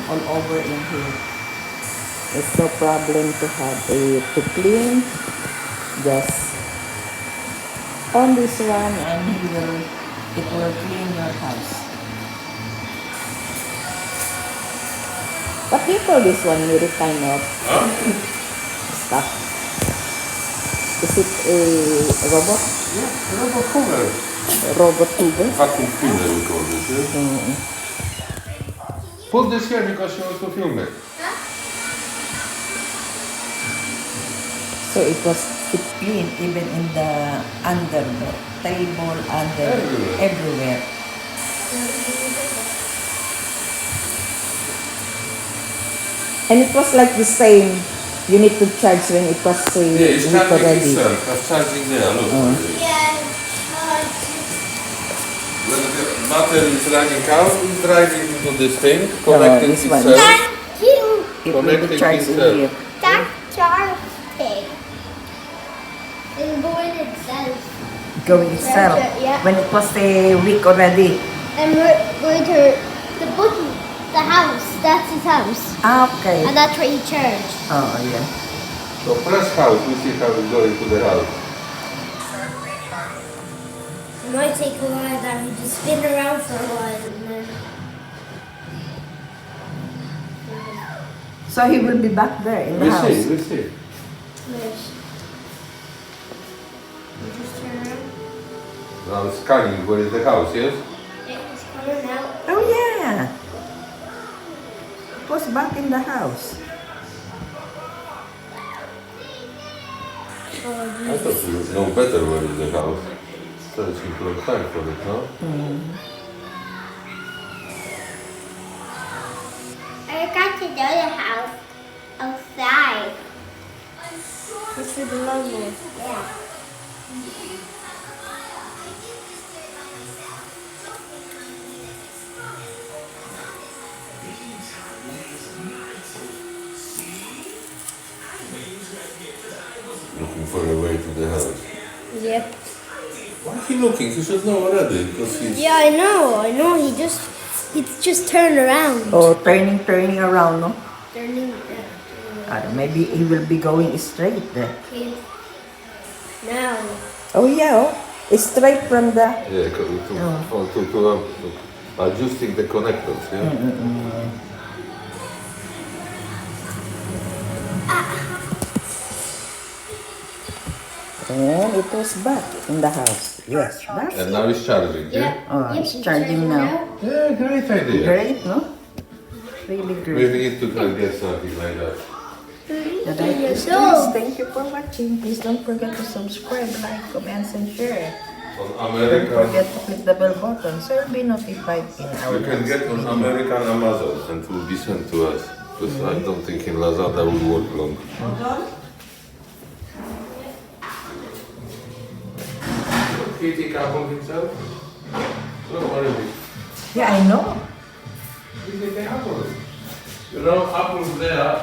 all over in here. It's no problem to have to clean. Just on this one, and it will clean your house. What do you call this one? Any kind of stuff? Is it a robot? Yeah, robot hoover. Robot hoover? Vacuum cleaner we call this, yeah? Put this here because you want to film it. So it was clean even in the under the table, under everywhere. And it was like the same. You need to charge when it was Yeah, it's charging already. itself. It's charging there. Look. Yeah. When the battery is running out, it's driving into this thing, connecting this one. itself. Thank you. It will be charged in itself. here. That charging is going itself. Going itself. Yeah. When it was a week already. And we're going to the button, the house. That's his house. Okay. And that's where he charged. Oh, yeah. So press house, we see how it's going to the house. It might take a while, that we just spin around for a while and then. So he will be back there in the house. We see. Nice. You just turn around. Now it's scanning where is the house, yes? Yeah, it's coming out. Oh, yeah. It was back in the house. I thought we would know better where is the house. Searching for a time for it, no? I got to the other house outside. This is the logo. Yeah. Looking for a way to the house. Yep. Why is he looking? He should know already because he's... Yeah, I know. He's just turned around. Oh, turning around, no? Turning. Maybe he will be going straight there. Okay. Now. Oh, yeah. Oh. Straight from the... Yeah, to adjusting the connectors, yeah? And it was back in the house. Yes, back. And now it's charging, yeah? Oh, Yep, it's charging now. Yeah, great idea. Great, no? Really We great. need to try to get something like that. Alright, please, thank you for watching. Please don't forget to subscribe, like, comment, and share. On Don't American, forget to click the bell button so you'll be notified in our you can next get on video. American Amazon and it will be sent to us. Because I don't think in Lazada will work long. Heating up on himself? So what is it? Yeah, I know. He's like the apple. You know, apples there